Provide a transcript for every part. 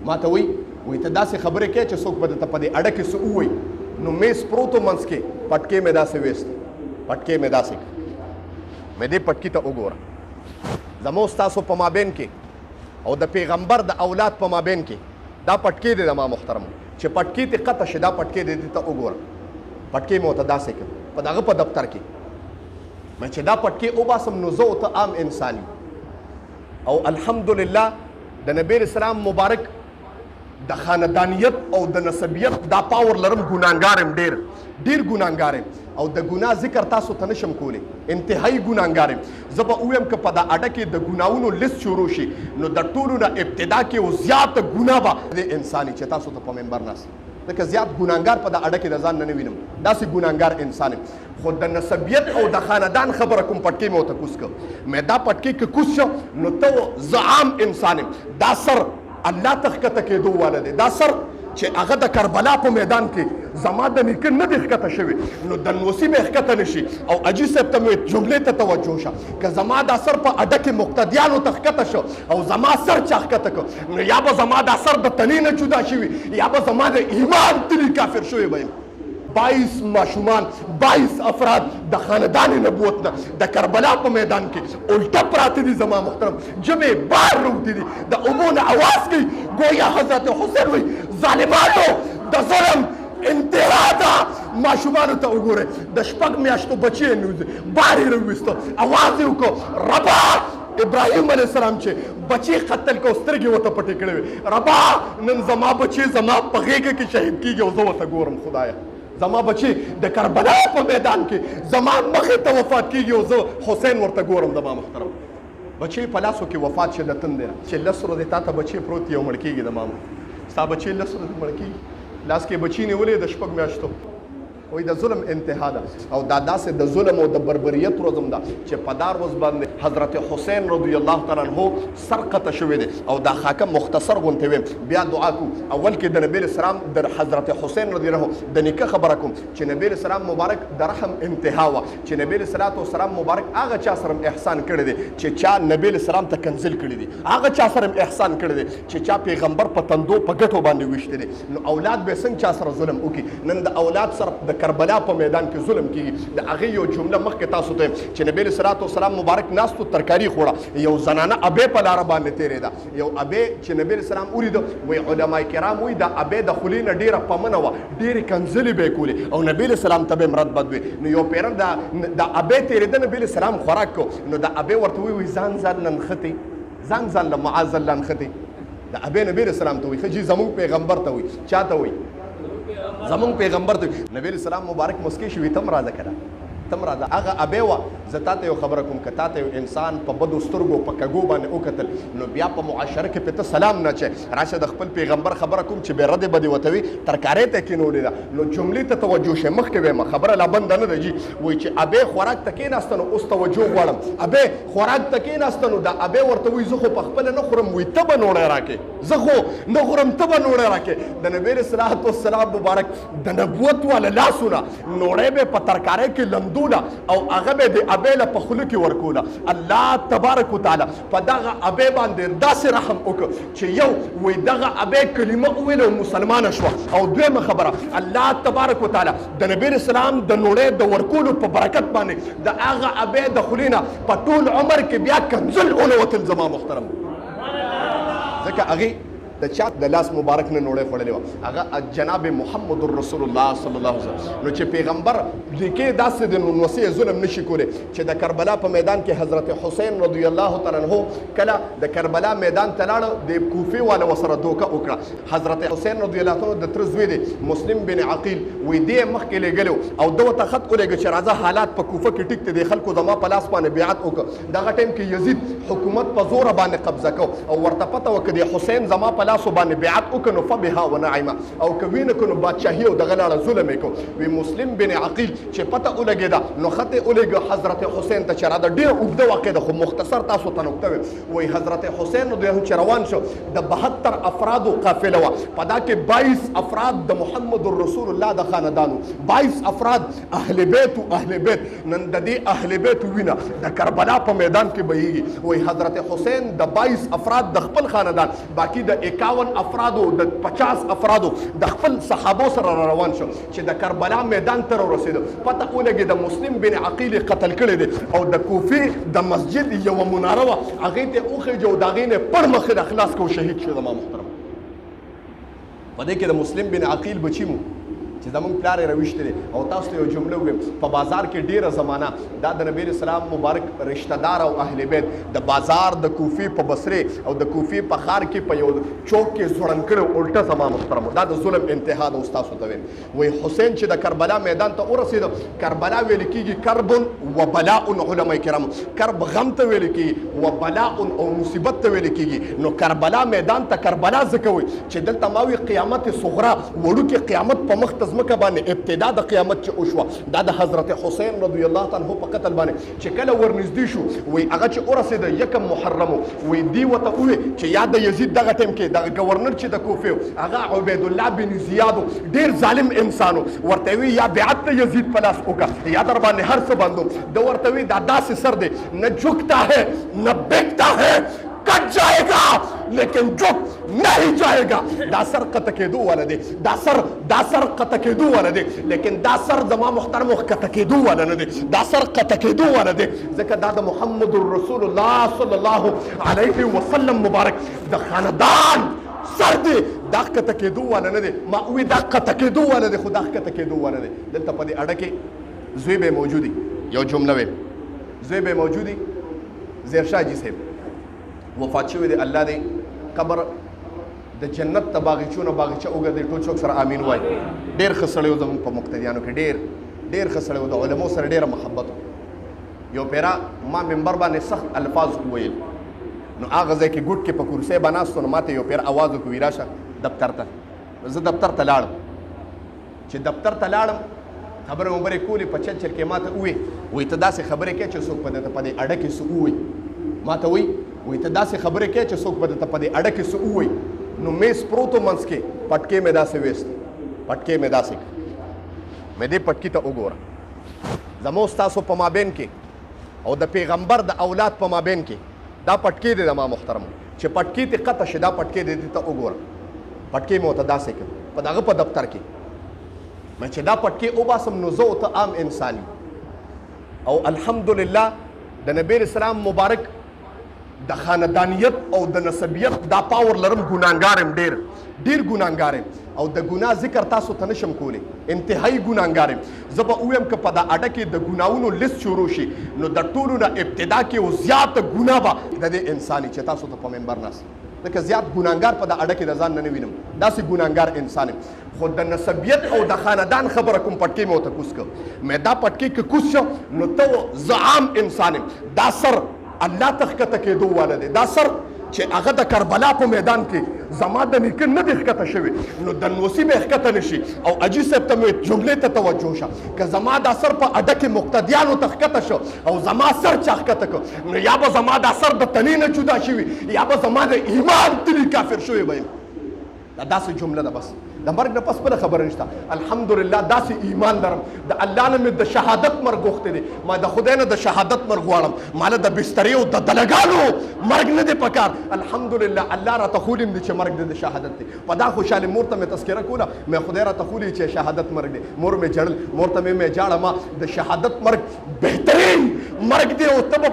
ما ته وایي ته داسې خبرې کوې چې څوک به درته په دې اډه کې څه ووایي. نو میز پروت و منځ کې، پټکې مې داسې ویست، پټکې مې داسې مې دې پټکي ته وګوره. زموږ ستاسو په مابین کې او د پیغمبر د اولاد په مابین کې دا پټکې دی زما محترم، چې پټکې ته قطع شي دا پټکې دی دې ته وګوره. پټکې مې ورته داسې کړ په دغه په دفتر کې، مې چې دا پټکې وباسم نو زه ته عام انسان یم. او الحمدلله د نبی اسلام مبارک د خاندانیت او د نسبیت دا پاور لرم، ګناهګار یم، ډېر ګناهګار یم او د ګناه ذکر تاسو ته نشم کولی، انتهایی ګناهګار یم. زه به ووایم که په دا اډه کې د ګناهونو لیست شروع شي نو د ټولو نه ابتدا کې او زیاته ګناه به د انسان چې تاسو ته په منبر ناست ځکه زیات ګناهګار په دا اډه کې د ځان نه وینم، داسې ګناهګار انسان یم. خو د نسبیت او د خاندان خبره کوم پټکې مې ورته کوز کړ، مې دا پټکې که کوز شو نو ته زه عام انسان یم. دا سر الله ته ښکته کېدو والا دی، دا سر چې هغه د کربلا په میدان کې زما د نیکه نه دی ښکته شوی نو د نوسي به ښکته نشي. او اجي صاحب ته مې جملې ته توجه شه که زما دا سر په اډه کې مقتدیانو ته ښکته شو او زما سر چا ښکته کړ نو یا به زما دا سر د تنې نه جدا شوي یا به زما د ایمان تلي کافر شوی به یم. 22 ماشومان 22 افراد د خاندان نبوت نه د کربلا په میدان کې الټه پراته دي زما محترم، جبې بار روتی دي، د اوبو نه اواز کوي ګویا حضرت حسین وایي ظالمانو د ظلم انتها ده. ماشومانو ته وګورئ د 6 میاشتو بچی یې نوځي بار یې راوویسته اواز یې وکړو ربا ابراهیم علیه السلام چې بچی قتل کو سترګې ورته پټې کړې وې ربا نن زما بچی زما په غېږه کې شهید کېږي او زه ورته ګورم خدایه زما بچی د کربلا په میدان کې زما مخې ته وفات کېږي او زه حسین ورته ګورم. زما محترم بچی په لاسو کې وفات شه د تندې چې 10 ورځې تا ته بچی پروت یو مړ کېږي د مامو ستا بچی 10 ورځې مړ کېږي لاس کې بچی نیولې د 6 میاشتو وای د ظلم انتها ده او دا داسې د ظلم او د بربریت ورځم ده چې په دا ورځ باندې حضرت حسین رضی الله تعالی عنہ سر قطع شوی دی او دا خاکه مختصر غونته ویم. بیا دعا کو اول کې د نبی اسلام د حضرت حسین رضی الله د نیکه خبره کوم چې نبی اسلام مبارک د رحم انتها وا چې نبی اسلام مبارک هغه چا سره احسان کړی دی چې چا نبی اسلام ته کنزل کړی دی، هغه چا سره احسان کړی دی چې چا پیغمبر په تندو په ګټو باندې وشته دي. نو اولاد به څنګه چا سره ظلم وکي؟ نن د اولاد سره د کربلا په میدان کې ظلم کیږي. د هغه یو جمله مخکې تاسو ته چې نبی اسلام مبارک ناستو ترکاری خوړه یو زنانه ابې په لار باندې تیرې ده، یو ابې چې نبی اسلام ولیدو وی علما کرام وی د ابې د خلینه ډیره پمنه و ډیره کنځلې به کولې او نبی اسلام ته به مراد بد وي. نو یو پیرن د ابې تیرې د نبی اسلام خوراک کو نو د ابې ورته وی ځان ننختی ځان له معاذ الله ننختی د ابې نبی اسلام ته وی خجی زمون پیغمبر ته وی چاته وی زمون پیغمبر ته نبی اسلام مبارک مسکی شوی تم راځه کړه تم راځه هغه ابې وا زه تاته یو خبره کوم که تاته یو انسان په بدو سترګو په کګو باندې وکتل نو بیا په معاشره کې پته سلام نه چي راشه د خپل پیغمبر خبره کوم چې به رد بدی وتوي ترکارې ته کینولې ده نو جملې ته توجه شه مخکې به خبره لا بند نه دی وای چې ابې خوراک تکې ناستنو اوس توجه غواړم ابې خوراک تکې ناستنو دا ابې ورته وای زه خو په خپل نه خورم وای ته به نوړې راکې زه خو نه خورم ته به نوړې راکې د نبی رسول الله مبارک د نبوت ولا لاسونه نوړې به په ترکارې کې لمدوله او هغه به د ابې له په خوله کې ورکوله. الله تبارک وتعالی په دغه ابې باندې داسې رحم وکړ چې یو وای دغه ابې کلمه وویله او مسلمانه شوه او دویمه خبره الله تبارک وتعالی د نبی اسلام د نوړې د ورکولو په برکت باندې د هغه ابې د خلینه په ټول عمر کې بیا کنزل ونوتل. زما محترم ځکه هغې د چا د لاس مبارک نه نوړې خوړلې وه هغه جناب محمد رسول الله صلی الله علیه وسلم. نو چې پیغمبر لیکې داسې د نوسې ظلم نشي کولی چې د کربلا په میدان کې حضرت حسین رضی الله تعالی عنه کله د کربلا میدان ته لاړه د کوفې والا ورسره دوکه وکړه. حضرت حسین رضی الله عنه د تره زوی دی مسلم بن عقیل وی دی مخکې لېږلی او ده ورته خط ولېږه چې راځه حالات په کوفه کې ټیک دی خلکو زما په لاس باندې بیعت وکړه. دغه ټایم کې یزید حکومت په زوره باندې قبضه کو او ورته پته وه که د حسین زما په لاسو باندې بیعت وکړو فبها ونعمه او که وینه کړو بادشاهي او دغه لاړه ظلم یې کو. وی مسلم بن عقیل چې پته ولګېده نو خط یې ولېږه حضرت حسین ته چې راځه ډېر اوږده واقع ده خو مختصر تاسو ته نقطه وی حضرت حسین چې روان شو د 72 افرادو قافله وه په دا کې 22 افراد د محمد رسول الله د خاندانو 22 افراد اهل بیت او اهل بیت. نن د دې اهل بیت وینه د کربلا په میدان کې بهیږي. وی حضرت حسین د 22 افراد د خپل خاندان باقي د 51 51 افرادو د 50 افرادو د خپل صحابو سره روان شو چې د کربلا میدان ته ورسېدو. پته ولګي د مسلم بن عقیل قتل کړی دی او د کوفې د مسجد یو مناره وه هغې ته وخېجه او د هغې نه پړ مخې د خلاص کو شهید شو. زما محترم په دې کې د مسلم بن عقیل بچي مو چې زمونږ پلار یې راویشتی دی او تاسو ته یو جمله ووایم په بازار کې ډېره زمانه دا د نبي اسلام مبارک رشته دار او اهل بیت د بازار د کوفې په بصرې او د کوفې په ښار کې په یو چوک کې ځوړند کړی الټه زما محترمو دا د ظلم انتها ده. اوس تاسو ته وایم وایي حسین چې د کربلا میدان ته ورسېده کربلا ویل کېږي کرب و بلاء علما کرام کرب غم ته ویل کېږي و بلاء او مصیبت ته ویل کېږي. نو کربلا میدان ته کربلا ځکه وایي چې دلته ما وي قیامت صغرا وړوکې قیامت په مخ ځمکه باندې ابتدا د قیامت چې وشوه دا د حضرت حسین رضی الله تعالی عنه په قتل باندې چې کله ورنږدې شو وایي هغه چې ورسېده یکم محرم وایي دی ورته ووایي چې یا د یزید دغه ټایم کې دغه ګورنر چې د کوفې هغه عبیدالله بن زیاد ډېر ظالم انسان ورته وایي یا بیعت د یزید په لاس وکړه یا در باندې هر څه بندو ده ورته وایي دا داسې سر دی نه جھکتا ہے نہ بیکتا ہے کٹ جائے گا لیکن جھک نہیں جائے گا. دا سر قطع کېدو والا دی دا سر قطع کېدو والا دی لیکن دا سر زما محترمو قطع کېدو والا نه دی دا سر قطع کېدو والا دی ځکه دا د محمد رسول الله صلی الله علیه وسلم مبارک د خاندان سر دی دا قطع کېدو والا نه دی. ما وی دا قطع کېدو والا دی خو دا قطع کېدو والا دی. دلته په دې اډه کې زوی به موجودي یو جمله ویم زوی به موجودي زیرشاه جي صاحب وفات شوی دی الله دې قبر د جنت ته باغچونه باغچه وګرځي ټول څوک سره امین وایي. ډېر ښه سړی و زموږ په مقتدیانو کې ډېر ښه سړی و د علماو سره ډېره محبت و. یو پیرا ما منبر باندې سخت الفاظ وویل نو هغه ځای کې ګوټ کې په کرسۍ به ناست نو ماته یو پیر اواز وکړو وایي راشه دفتر ته. زه دفتر ته لاړم چې دفتر ته لاړم خبرې مبرې کولې په چل چل کې ماته ووایي ته داسې خبرې کوې چې څوک په دې اډه کې څه ووایي. ماته وایي ته داسې خبرې کوې چې څوک به درته په دې اډه کې څه ووایي. نو میز پروت و منځ کې پټکې مې داسې ویست پټکې مې داسې مې دې پټکي ته وګوره زموږ ستاسو په مابین کې او د پیغمبر د اولاد په مابین کې دا پټکې دی زما محترمو چې پټکې ته قطع شي دا پټکې دی دې ته وګوره. پټکې مې ورته داسې کړ په دغه په دفتر کې مې چې دا پټکې وباسم نو زه ورته عام انسان او الحمدلله د نبی اسلام مبارک د خاندانیت او د نسبیت دا پاور لرم ګناهګار یم ډېر ګناهګار یم او د ګناه ذکر تاسو ته نشم کولی انتهایی ګناهګار یم. زه به ووایم که په دا اډه کې د ګناهونو لیست شروع شي نو د ټولو نه ابتدا کې او زیاته ګناه به د دې انساني چې تاسو ته په منبر ناست ځکه زیات ګناهګار په دا اډه کې د ځان نه وینم داسې ګناهګار انسان یم. خو د نسبیت او د خاندان خبره کوم پټکې مې ورته کوز کړ مې دا پټکې که کوز شو نو ته زه عام انسان یم. دا سر الله ته ښکته کېدو والا دی دا سر چې هغه د کربلا په میدان کې زما د نیکه نه دی ښکته شوی نو د نوسي به ښکته نشي. او اجي صاحب ته مې جملې ته توجه شه که زما دا سر په اډه کې مقتدیانو ته ښکته شو او زما سر چا ښکته کړ نو یا به زما دا سر د تنې نه جدا شوي یا به زما د ایمان تلي کافر شوی به یم. دا داسې جمله ده بس د مرګ نه پس بله خبره نشته. الحمدلله داسې ایمان لرم د الله نه مې د شهادت مرګ غوښتی دی ما د خدای نه د شهادت مرګ غواړم ماله د بسترې او د دلګانو مرګ نه دی پکار. الحمدلله الله راته خولیم دی چې مرګ دی د شهادت دی. په دا خوشحالي مور ته مې تذکره کوله مې خدای راته خولي چې شهادت مرګ دی. مور مې جړل مور ته مې جاړه ما د شهادت مرګ بهترین مرګ دی او ته به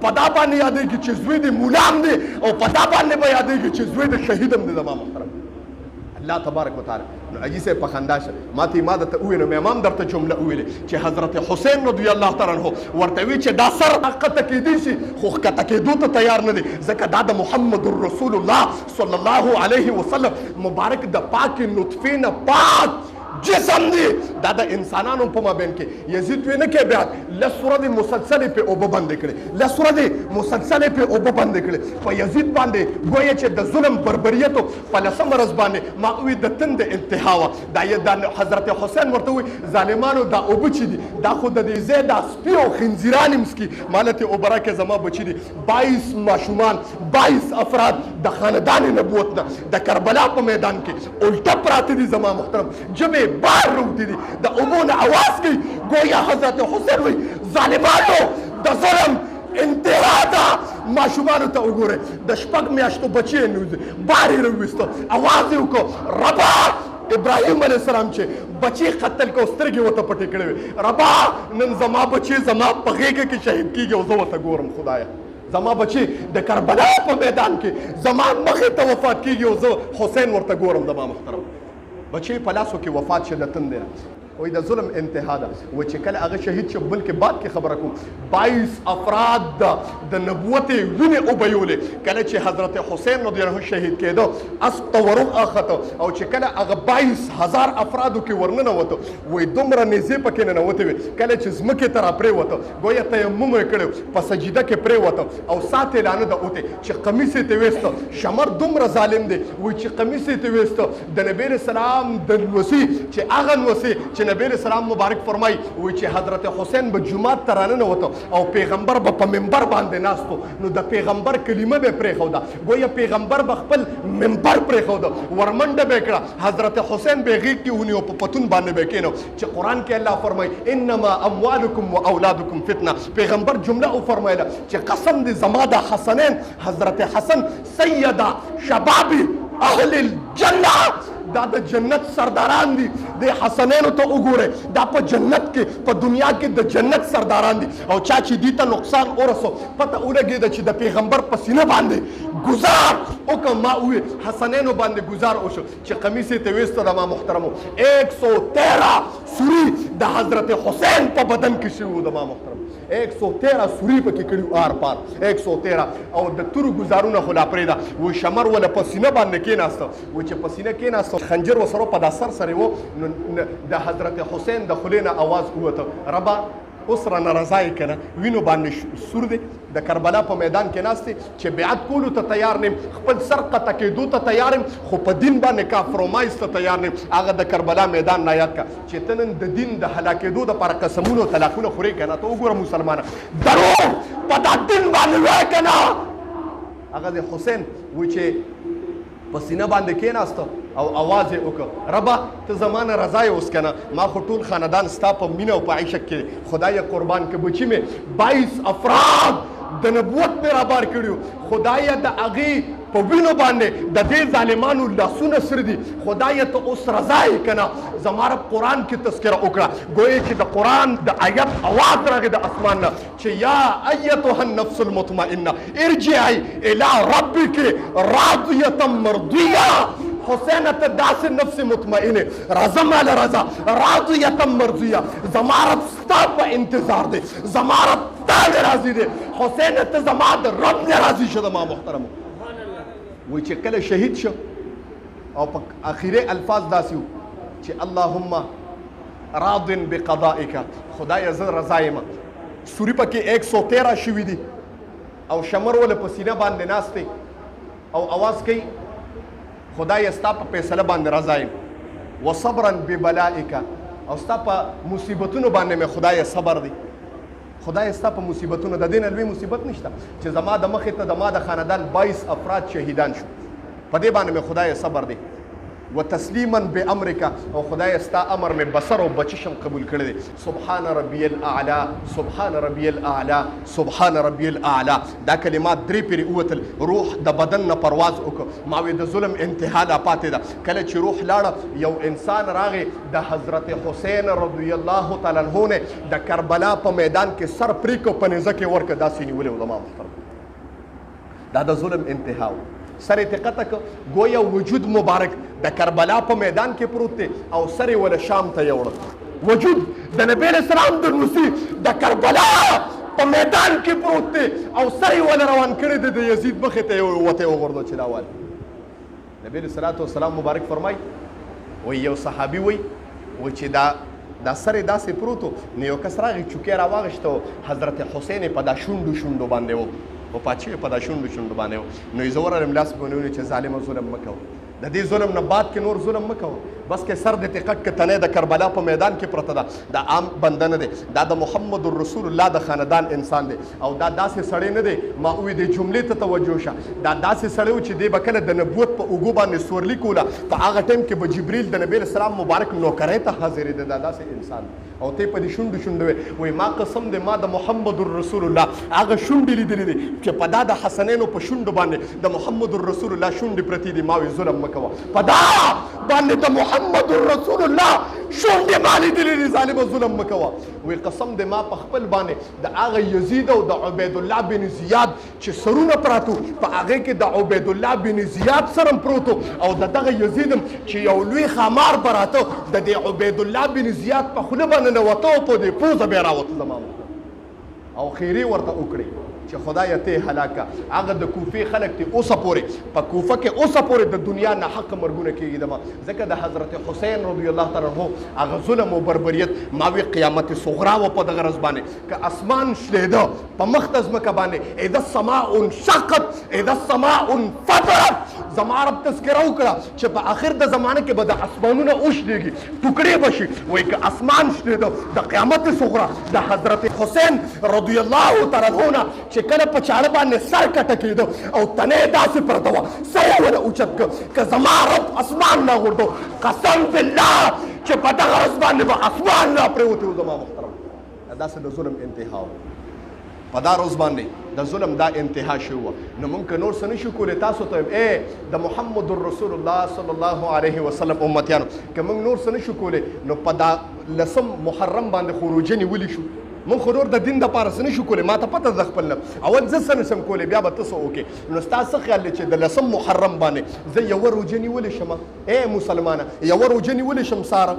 په دا باندې یادېږي چې زوی دی مولام دی او په دا باندې به یادېږي چې زوی د شهیدم دی زما محترم الله تبارک وتعالی. نو اجي صاحب په خندا شه ماته ما درته وویل نو مې هم درته جمله وویلې چې حضرت حسین رضی الله تعالی عنه ورته وی چې دا سر قطع کېدی شي خو قطع کېدو ته تیار نه دی ځکه دا د محمد رسول الله صلی الله علیه وسلم مبارک د پاک نطفې نه پاک جسم دی دا د انسانانو په مابین کې یزید وی نه کې بیا لس ورځې مسلسلې پې اوبه بندې کړې لس ورځې مسلسلې پې اوبه بندې کړې په یزید باندې ګویا چې د ظلم بربریتو په لسم ورځ باندې ما وی د تند انتها وه دا حضرت حسین ورته وی ظالمانو دا اوبه چې دي دا خو د دې ځای دا سپي او خنزیران یې مسکي مالتې اوبه راکې زما بچي دي 22 ماشومان 22 افراد د خاندان نبوت نه د کربلا په میدان کې الټه پراته دي زما محترم جبې بار روتی دي د اوبو نه اواز کوي گویا حضرت حسین وی ظالمانو د ظلم انتها ده ماشومانو ته وګوره د شپږ میاشتو بچی نوځي باري رويستو आवाज یې وکړو ربا ابراهیم علیه السلام چې بچی قتل کو سترګې وته پټې کړې ربا نن زما بچی زما په غېږه کې شهید کیږي او زه ورته ګورم خدایا زما بچی د کربلا په میدان کې زما مخې ته وفات کیږي او زه حسین ورته ګورم زما محترم بچی په لاسو کې وفات شه د تندې وای د ظلم انتها ده و چې کله هغه شهید شو بلکې بعد کې خبره کوم 22 افراد د نبوت وینې وبیولې کله چې حضرت حسین رضی الله عنه شهید کېدو اسب ته ورخته او چې کله هغه 22000 افرادو کې ورننه وته وای دومره نږدې پکې نه وته کله چې زمکه تر پرې وته ګویا تیمم کړو په سجده کې پرې وته او ساته لانه ده اوته چې قمیص ته وېسته شمر دومره ظالم دی وای چې قمیص ته وېسته د نبی رسول الله د وسی چې هغه وسی چې نبی اسلام مبارک فرمای وای چې حضرت حسین به جمعه ترانه وته او پیغمبر به په منبر باندې ناستو نو د پیغمبر کلمه به پرې خو دا ګویا پیغمبر به خپل منبر پرې خو دا ورمنډه به کړه حضرت حسین به غیږ کې ونیو په پتون باندې به کینو چې قران کې الله فرمای انما اموالکم واولادکم فتنه پیغمبر جمله او فرمایله چې قسم دې زما د حسنین حضرت حسن سیدا شباب اهل الجنه دا د جنت سرداران دي د حسنینو ته وګوره دا په جنت کې په دنیا کې د جنت سرداران دي او چا چې دي ته نقصان ورسو پته ولګېده چې د پیغمبر په سینه باندې گزار وکړه ما وې حسنینو باندې گزار وشو چې قمیص یې ته ویسته د ما محترمو 113 سوري د حضرت حسین په بدن کې شوي د ما محترم 113 سوري پکې کړي آر پار 113 او د تورو گزارونه خو لا پرېږده و شمر ولا په سینه باندې کېناسته و چې په سینه کېناسته خنجر ورسره په دا سر سره و د حضرت حسین د خولې نه اواز ووته ربا اوس رانه رضا یې که نه وینو باندې سور دی د کربلا په میدان کې ناست دی چې بیعت کولو ته تیار نیم خپل سر قطع کېدو ته تیار یم خو په دین باندې کافرومایز ته تیار نیم هغه د کربلا میدان نه یاد کا چې ته نن د دین د هلاکېدو دپاره قسمونه او طلاقونه خورې که نه ته وګوره مسلمانه دروغ په دا دین باندې وایې که نه هغه د حسین وایي چې په سینه باندې کېناسته او आवाज یې وکړ ربا ته زمانه رضا یې اوس که نه ما خو ټول خاندان ستا په مینه او په عشق کې خدای قربان که بچي مې 22 افراد د نبوت پې رابار کړي خدایه د هغې په وینو باندې د دې ظالمانو لاسونه سره دي خدایه ته اوس رضا یې که نه زما رب قرآن کې تذکره وکړه ګویا چې د قرآن د آیت اواز راغی د اسمان نه چې یا ایتها النفس المطمئنه ارجعي الى ربک راضیه مرضیه حسین ته داسې نفس مطمئنه رضا مال رضا راضیه مرضیه زما رب ستا په انتظار دی زما رب ستا نه راضي دی حسین ته زما د رب نه راضي شه زما محترمو وایي چې کله شهید شو او په اخري الفاظ داسې وو چې اللهم راض بقضائک خدایه زه رضا یم سوري پکې 113 شوي دي او شمر ول په سینه باندې ناست دی او اواز کوي خدای ستا په فیصله باندې رضا یم وصبرا ببلائک او ستا په مصیبتونو باندې مې خدای صبر دی خدای ستا په مصیبتونو د دې نه لوی مصیبت نشته چې زما د مخې ته د ما د خاندان 22 افراد شهیدان شو په دې باندې مې خدای صبر دی وتسلیما بامرک او خدای ستا امر مې بصر او بچشم قبول کړی دی سبحان ربی الاعلى سبحان ربی الاعلى سبحان ربی الاعلى دا کلمات درې پیرې ووتل روح د بدن نه پرواز وکړ ما وې د ظلم انتها لا پاتې ده کله چې روح لاړه یو انسان راغی د حضرت حسین رضی الله تعالی عنہ نه د کربلا په میدان کې سر پرې کو په نیزه کې ورکه داسې نیولې و زما محترم دا د ظلم انتها و سر یې قطع کړ ګویا وجود مبارک د کربلا په میدان کې پروت دی او سر یې وله شام ته یوړه وجود د نبی علیه السلام د روسي د کربلا په میدان کې پروت دی او سر یې وله روان کړی دی د یزید مخې ته یې وته وغورځو چې دا وال نبی علیه الصلاة والسلام مبارک فرمای وایي یو صحابي وایي چې دا سر یې داسې پروت و نو یو کس راغی چوکۍ راواغېسته و حضرت حسین یې په دا شونډو باندې و او پاچې په دا شونډو باندې و نو یې زه ورغلم لاس مې ونیولې چې ظالمه ظلم مه کوه د دې ظلم نه بعد کې نور ظلم مه کوه بس کې سر دې ټکټ کې تنه د کربلا په میدان کې پرته ده دا عام بنده نه دی دا د محمد رسول الله د خاندان انسان دی او دا داسې سړی نه دی ما وې د جملې ته توجه شه دا داسې سړی و چې دی به کله د نبوت په اوږو باندې سورلي کوله په هغه ټایم کې به جبریل د نبی اسلام مبارک نوکرۍ ته حاضرېده دا داسې انسان او ته په دې شونډو شونډو وې ما قسم دی ما د محمد رسول الله هغه شونډې لیدلې دي چې په دا د حسنینو په شونډو باندې د محمد رسول الله شونډې پرتې دي ما وې ظلم مه کوه په دا باندې د محمد رسول الله شونډې ما لیدلې دي ظالمه ظلم مه کوه وې قسم دی ما په خپل باندې د هغه یزید او د عبید الله بن زیاد چې سرونه پراتو په هغې کې د عبید الله بن زیاد سره پروتو او د دغه یزید چې یو لوی خمار براته د دې عبید الله بن زیاد په خوله باندې ننوته او په دې پوزه بیا راوته زما او خیرې ورته وکړې چې خدایه ته هلاکه هغه د کوفې خلک دي اوسه پورې په کوفه کې اوسه پورې د دنیا نه حق مرګونه کېږي دما ځکه د حضرت حسین رضی الله تعالی عنه هغه ظلم او بربریت ما وی قیامت صغرا و په دغه ورځ باندې که اسمان شلېده په مخ د ځمکه باندې اذا السماء انشقت اذا السماء انفطرت زما رب تذکره وکړه چې په آخر د زمانه کې به د اسمانونه وشلېږي ټوکړې به شي وایي که اسمان شلېده د قیامت صغرا د حضرت حسین رضی الله تعالی عنه چې کله په چاړه باندې سر کټه کېده او تنه یې داسې پرته وه سر یې ونه اوچت کړ که زما رب اسمان نه غورځو قسم بالله چې په دغه ورځ باندې به اسمان را پرېوتی و زما محترم داسې د ظلم انتها و په دا روز باندې د ظلم دا انتها شوی وه نو موږ که نور څه نشو کولی تاسو ته د محمد رسول الله صلی الله علیه وسلم امتیانو که موږ نور څه نشو کولی نو په دا 10 محرم باندې خو روژه نیولي شو مونږ خو نور د دین دپاره څه نشو کولی ما ته پته ده خپل نه اول زه څه نشم کولی بیا به ته څه وکړې نو ستا څه خیال دی چې د 10 محرم باندې زه یوه روژه نیولی شم مسلمانه یوه روژه نیولی شم ساره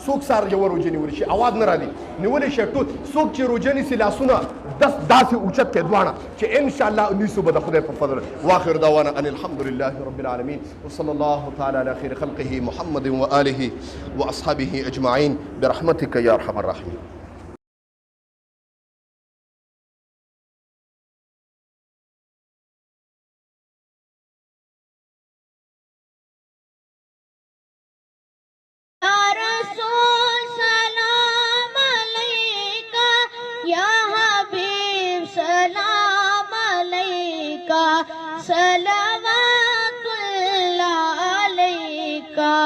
څوک ساره یوه روژه نیولی شي اواز نه راځي نیولی شي ټول څوک چې روژه نیسي لاسونه داسې اوچت کړي دواړه چې انشاءالله نیسو به د خدای په فضل واخر دعوانا ان الحمد لله رب العالمين وصلى الله تعالى على خير خلقه محمد وآله وأصحابه أجمعين برحمتك يا أرحم الراحمين. सलाम